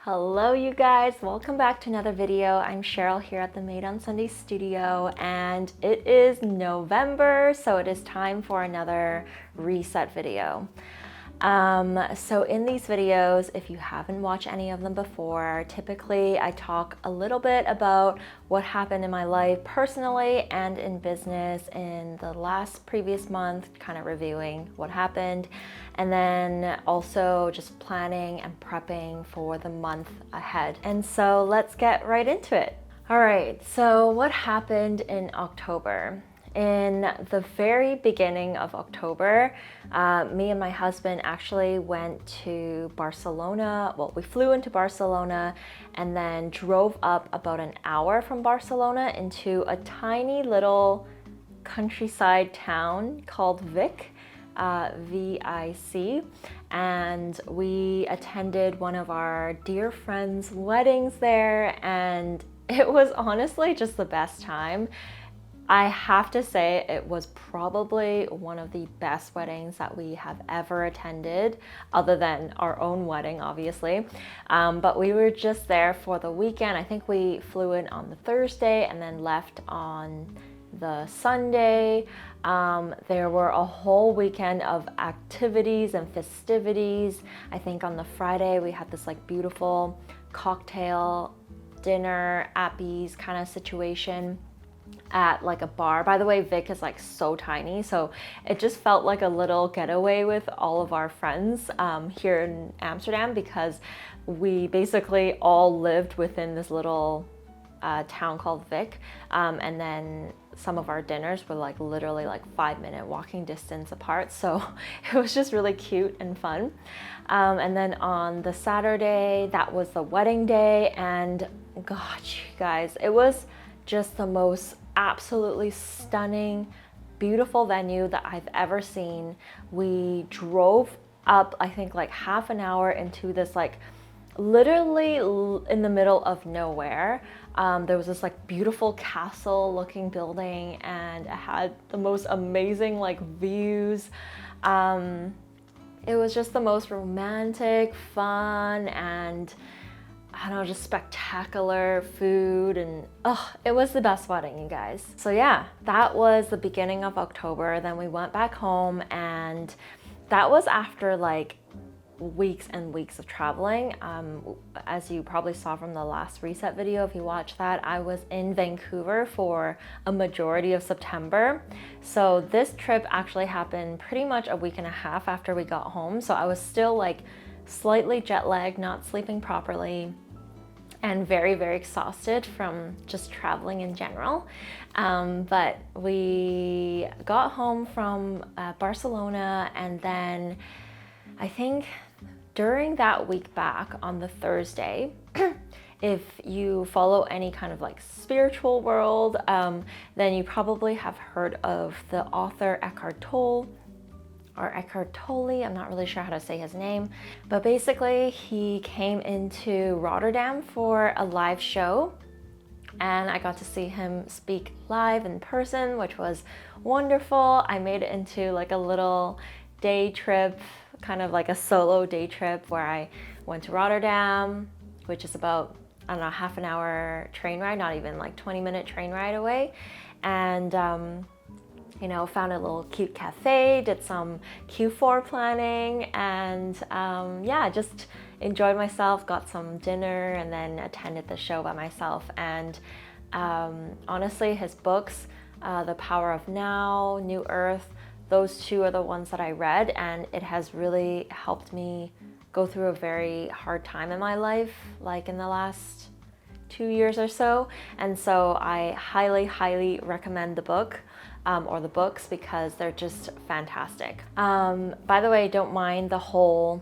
Hello you guys, welcome back to another video. I'm Cheryl here at the Made on Sunday studio and it is November, so it is time for another reset video. So in these videos, if you haven't watched any of them before, typically I talk a little bit about what happened in my life personally and in business in the previous month, kind of reviewing what happened, and then also just planning and prepping for the month ahead. And so let's get right into it. All right, so what happened in October? In the very beginning of October, me and my husband actually went to Barcelona. Well, we flew into Barcelona and then drove up about an hour from Barcelona into a tiny little countryside town called Vic, V-I-C, and we attended one of our dear friends' weddings there, and it was honestly just the best time. I have to say it was probably one of the best weddings that we have ever attended, other than our own wedding, obviously. But we were just there for the weekend. I think we flew in on the Thursday and then left on the Sunday. There were a whole weekend of activities and festivities. I think on the Friday we had this like beautiful cocktail dinner, appies kind of situation at like a bar. By the way, Vic is like so tiny, so it just felt like a little getaway with all of our friends here in Amsterdam, because we basically all lived within this little town called Vic, and then some of our dinners were like literally like 5-minute walking distance apart, so it was just really cute and fun. And then on the Saturday, that was the wedding day, and gosh, you guys, it was just the most absolutely stunning, beautiful venue that I've ever seen. We drove up, I think like half an hour into this like literally in the middle of nowhere. There was this like beautiful castle looking building, and it had the most amazing like views. It was just the most romantic, fun, and I don't know, just spectacular food, and it was the best wedding, you guys. So yeah, that was the beginning of October. Then we went back home, and that was after like weeks and weeks of traveling. As you probably saw from the last reset video, if you watched that, I was in Vancouver for a majority of September. So this trip actually happened pretty much a week and a half after we got home. So I was still like slightly jet lagged, not sleeping properly, and very, very exhausted from just traveling in general. But we got home from Barcelona, and then I think during that week back on the Thursday, if you follow any kind of like spiritual world, then you probably have heard of the author Eckhart Tolle, or Eckhart Tolle, I'm not really sure how to say his name, but basically he came into Rotterdam for a live show, and I got to see him speak live in person, which was wonderful. I made it into like a little day trip, kind of like a solo day trip, where I went to Rotterdam, which is about, I don't know, half an hour train ride, not even like 20-minute train ride away, and you know, found a little cute cafe, did some Q4 planning, and yeah, just enjoyed myself, got some dinner, and then attended the show by myself. And honestly, his books, The Power of Now, New Earth, those two are the ones that I read, and it has really helped me go through a very hard time in my life, like in the last 2 years or so. And so I highly, highly recommend the book, or the books, because they're just fantastic. By the way, don't mind the whole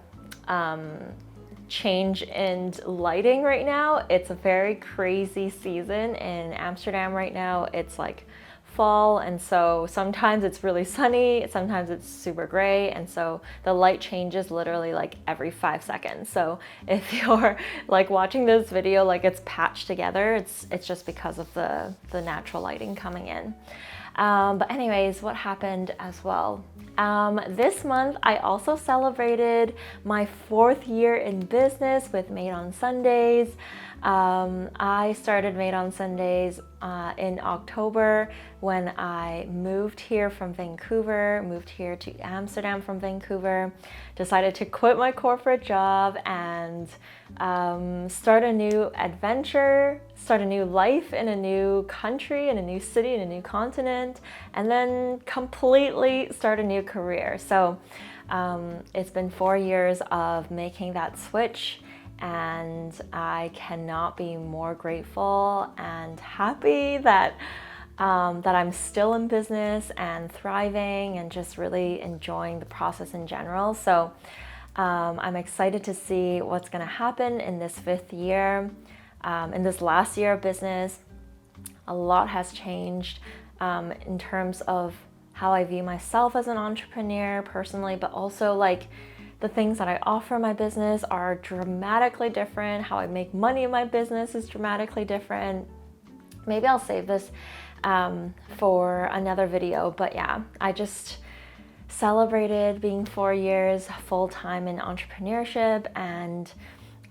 change in lighting right now. It's a very crazy season in Amsterdam right now. It's like fall, and so sometimes it's really sunny, sometimes it's super gray, and so the light changes literally like every 5 seconds. So if you're like watching this video like it's patched together, it's just because of the natural lighting coming in. But anyways, what happened as well? This month, I also celebrated my 4th year in business with Made on Sundays. I started Made on Sundays in October when I moved here from Vancouver, moved here to Amsterdam from Vancouver, decided to quit my corporate job and start a new adventure, start a new life in a new country, in a new city, in a new continent, and then completely start a new career. So it's been 4 years of making that switch, and I cannot be more grateful and happy that that I'm still in business and thriving and just really enjoying the process in general. So I'm excited to see what's going to happen in this 5th year. In this last year of business, a lot has changed in terms of how I view myself as an entrepreneur personally, but also like the things that I offer in my business are dramatically different. How I make money in my business is dramatically different. Maybe I'll save this for another video, but yeah, I just celebrated being 4 years full-time in entrepreneurship, and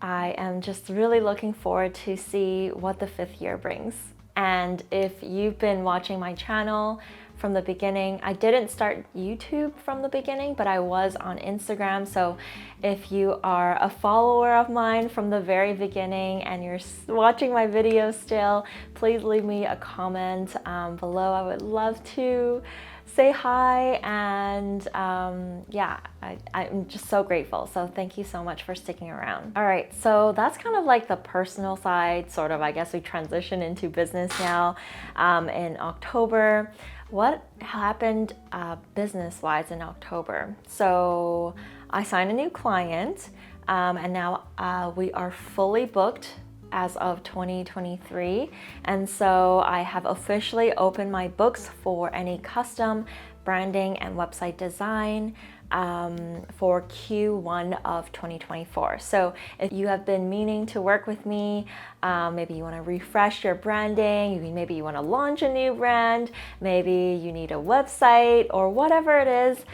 I am just really looking forward to see what the 5th year brings. And if you've been watching my channel from the beginning, I didn't start YouTube from the beginning, but I was on Instagram. So if you are a follower of mine from the very beginning and you're watching my videos still, please leave me a comment below. I would love to say hi, and yeah, I'm just so grateful. So thank you so much for sticking around. All right, so that's kind of like the personal side, sort of. I guess we transition into business now in October. What happened business-wise in October? So I signed a new client, and now we are fully booked as of 2023, and so I have officially opened my books for any custom branding and website design for Q1 of 2024. So if you have been meaning to work with me, maybe you want to refresh your branding, maybe you want to launch a new brand, maybe you need a website or whatever it is,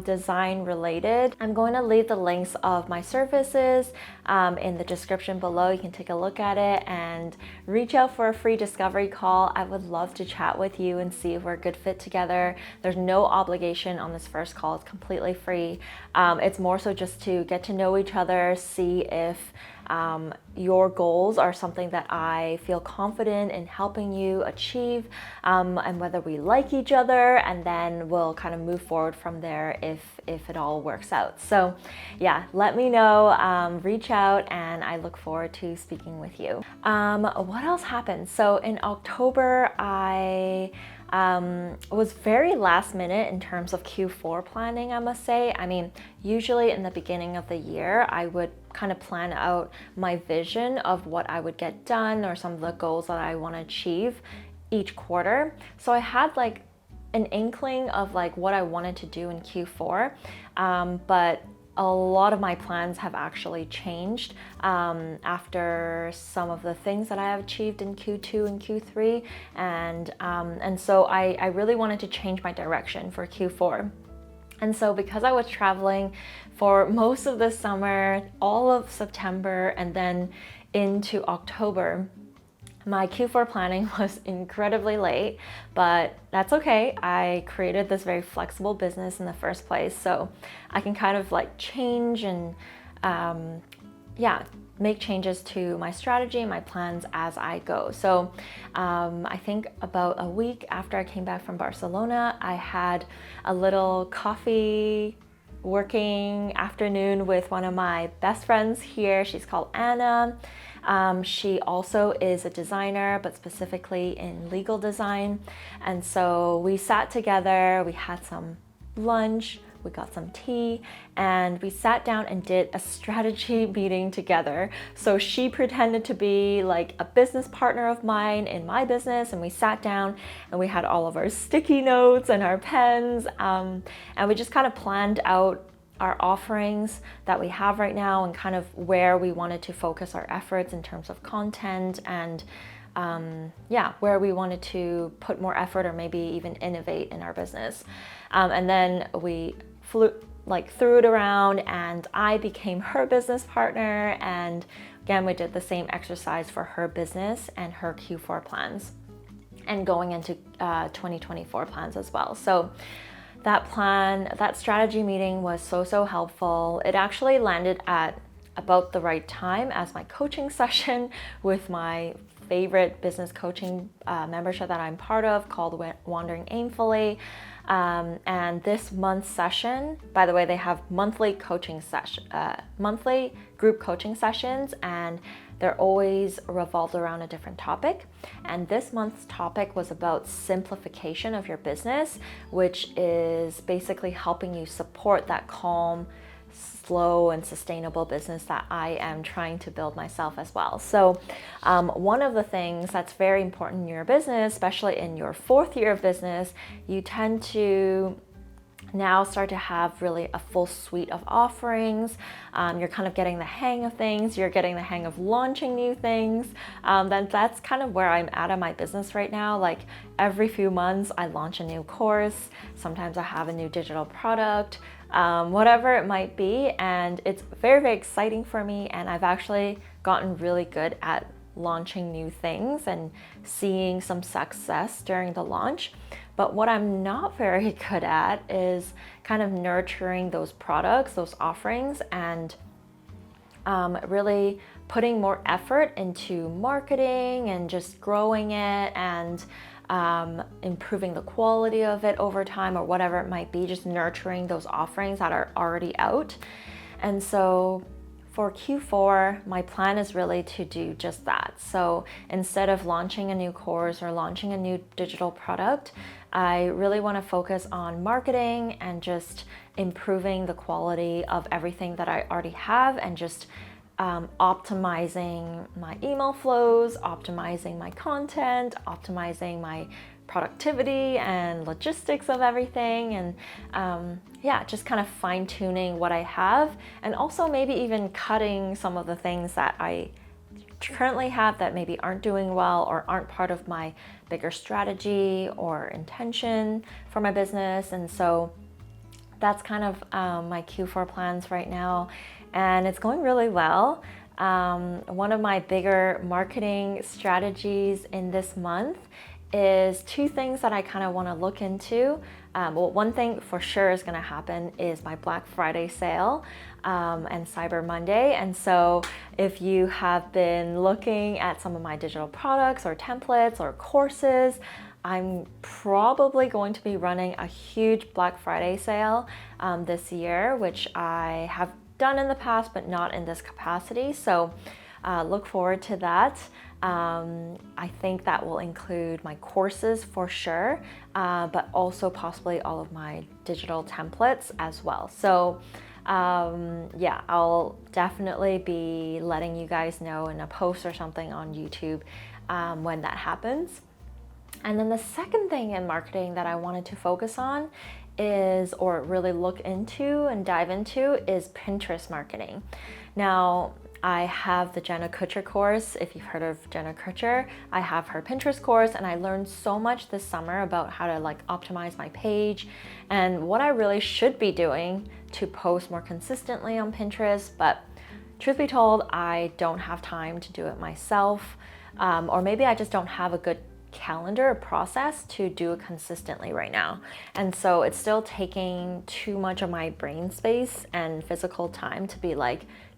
design related, I'm going to leave the links of my services in the description below. You can take a look at it and reach out for a free discovery call. I would love to chat with you and see if we're a good fit together. There's no obligation on this first call. It's completely free. It's more so just to get to know each other, see if your goals are something that I feel confident in helping you achieve, and whether we like each other, and then we'll kind of move forward from there if it all works out. So yeah, let me know, reach out, and I look forward to speaking with you. What else happened? So in October, I was very last minute in terms of Q4 planning, I must say. I mean, usually in the beginning of the year, I would kind of plan out my vision of what I would get done or some of the goals that I want to achieve each quarter. So I had like an inkling of like what I wanted to do in Q4, but a lot of my plans have actually changed after some of the things that I have achieved in Q2 and Q3, and so I really wanted to change my direction for Q4. And so because I was traveling for most of the summer, all of September, and then into October, my Q4 planning was incredibly late, but that's okay. I created this very flexible business in the first place, so I can kind of like change and yeah, make changes to my strategy and my plans as I go. So I think about a week after I came back from Barcelona, I had a little coffee working afternoon with one of my best friends here. She's called Anna. She also is a designer, but specifically in legal design. And so we sat together, we had some lunch, we got some tea, and we sat down and did a strategy meeting together. So she pretended to be like a business partner of mine in my business, and we sat down and we had all of our sticky notes and our pens, and we just kind of planned out our offerings that we have right now and kind of where we wanted to focus our efforts in terms of content and where we wanted to put more effort or maybe even innovate in our business. And then we threw it around and I became her business partner. And again, we did the same exercise for her business and her Q4 plans and going into 2024 plans as well. So that strategy meeting was so helpful. It actually landed at about the right time as my coaching session with my favorite business coaching membership that I'm part of called Wandering Aimfully. And this month's session, by the way, they have monthly group coaching sessions, and they're always revolved around a different topic. And this month's topic was about simplification of your business, which is basically helping you support that calm, slow and sustainable business that I am trying to build myself as well. So one of the things that's very important in your business, especially in your 4th year of business, you tend to now start to have really a full suite of offerings. You're kind of getting the hang of things. You're getting the hang of launching new things. That's kind of where I'm at in my business right now. Like every few months I launch a new course. Sometimes I have a new digital product, whatever it might be. And it's very exciting for me. And I've actually gotten really good at launching new things and seeing some success during the launch. But what I'm not very good at is kind of nurturing those products, those offerings, and really putting more effort into marketing and just growing it and improving the quality of it over time or whatever it might be, just nurturing those offerings that are already out. And so for Q4, my plan is really to do just that. So instead of launching a new course or launching a new digital product, I really want to focus on marketing and just improving the quality of everything that I already have and just optimizing my email flows, optimizing my content, optimizing my productivity and logistics of everything, and just kind of fine-tuning what I have, and also maybe even cutting some of the things that I currently have that maybe aren't doing well or aren't part of my bigger strategy or intention for my business. And so that's kind of my Q4 plans right now, and it's going really well. One of my bigger marketing strategies in this month is 2 things that I kind of want to look into. One thing for sure is going to happen is my Black Friday sale and Cyber Monday. And so if you have been looking at some of my digital products or templates or courses, I'm probably going to be running a huge Black Friday sale this year, which I have done in the past, but not in this capacity. So look forward to that. I think that will include my courses for sure, but also possibly all of my digital templates as well. So I'll definitely be letting you guys know in a post or something on YouTube when that happens. And then the second thing in marketing that I wanted to focus on is, or really look into and dive into, is Pinterest marketing. Now, I have the Jenna Kutcher course. If you've heard of Jenna Kutcher, I have her Pinterest course, and I learned so much this summer about how to optimize my page and what I really should be doing to post more consistently on Pinterest. But truth be told, I don't have time to do it myself, or maybe I just don't have a good calendar process to do it consistently right now. And so it's still taking too much of my brain space and physical time to be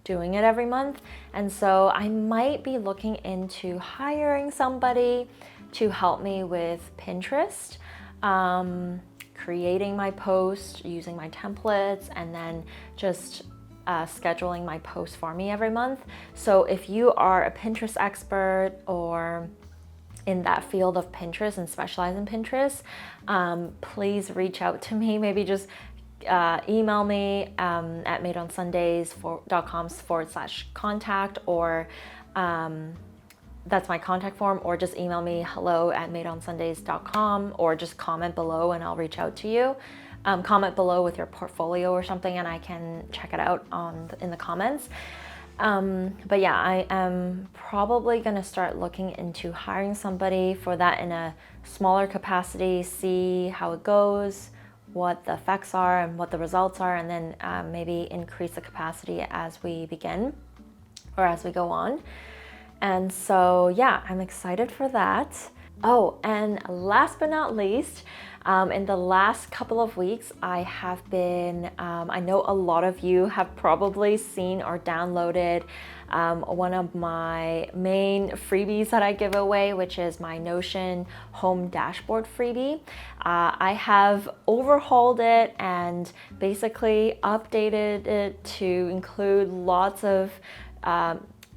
doing it every month. And so I might be looking into hiring somebody to help me with Pinterest, creating my posts, using my templates, and then just scheduling my posts for me every month. So if you are a Pinterest expert or in that field of Pinterest and specialize in Pinterest, please reach out to me. Maybe just email me at madeonsundays.com/contact, or that's my contact form, or just email me hello@madeonsundays.com, or just comment below and I'll reach out to you. comment below with your portfolio or something, and I can check it out in the comments. But yeah, I am probably gonna start looking into hiring somebody for that in a smaller capacity, see how it goes, what the effects are and what the results are, and then maybe increase the capacity as we begin or as we go on. And so yeah, I'm excited for that. Oh, and last but not least, in the last couple of weeks, I have been, I know a lot of you have probably seen or downloaded one of my main freebies that I give away, which is my Notion home dashboard freebie. I have overhauled it and basically updated it to include lots of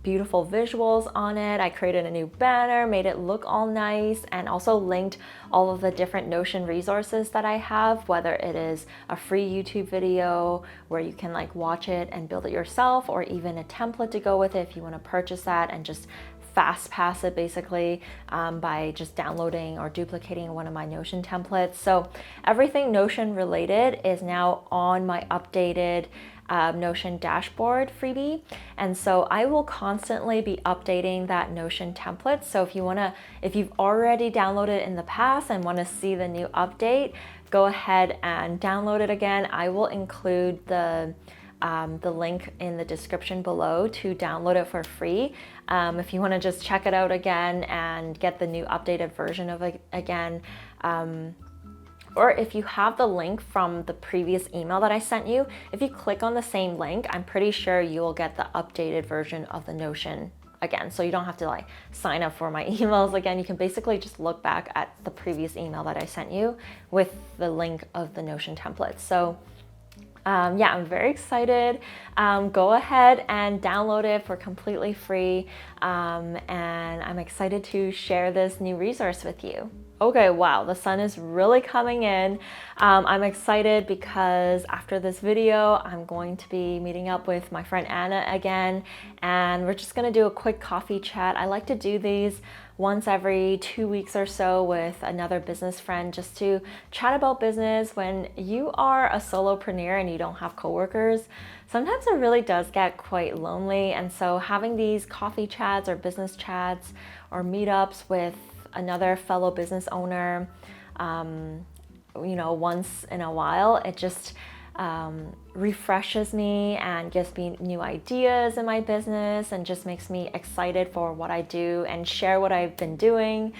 beautiful visuals on it. I created a new banner, made it look all nice, and also linked all of the different Notion resources that I have, whether it is a free YouTube video where you can like watch it and build it yourself, or even a template to go with it if you want to purchase that and just fast pass it basically by just downloading or duplicating one of my Notion templates. So everything Notion related is now on my updated Notion dashboard freebie. And so I will constantly be updating that Notion template. So if you've already downloaded in the past and want to see the new update, go ahead and download it again. I will include the link in the description below to download it for free. If you want to just check it out again and get the new updated version of it again. Or if you have the link from the previous email that I sent you, if you click on the same link, I'm pretty sure you will get the updated version of the Notion again. So you don't have to like sign up for my emails again. You can basically just look back at the previous email that I sent you with the link of the Notion template. So yeah, I'm very excited. Go ahead and download it for completely free. And I'm excited to share this new resource with you. Okay, wow, the sun is really coming in. I'm excited because after this video, I'm going to be meeting up with my friend Anna again, and we're just gonna do a quick coffee chat. I like to do these once every 2 weeks or so with another business friend just to chat about business. When you are a solopreneur and you don't have coworkers, sometimes it really does get quite lonely. And so having these coffee chats or business chats or meetups with another fellow business owner, once in a while, it just refreshes me and gives me new ideas in my business and just makes me excited for what I do and share what I've been doing,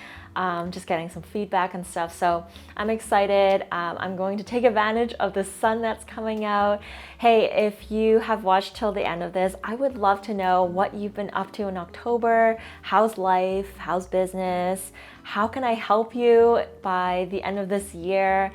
just getting some feedback and stuff. So I'm excited. I'm going to take advantage of the sun that's coming out. Hey, if you have watched till the end of this, I would love to know what you've been up to in October. How's life? How's business? How can I help you by the end of this year?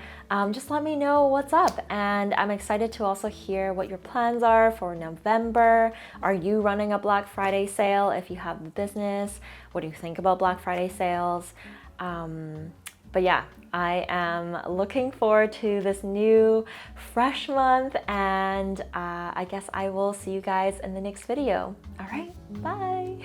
Just let me know what's up. And I'm excited to also hear what your plans are for November. Are you running a Black Friday sale? If you have a business, what do you think about Black Friday sales? But yeah, I am looking forward to this new fresh month, and I guess I will see you guys in the next video. All right, bye.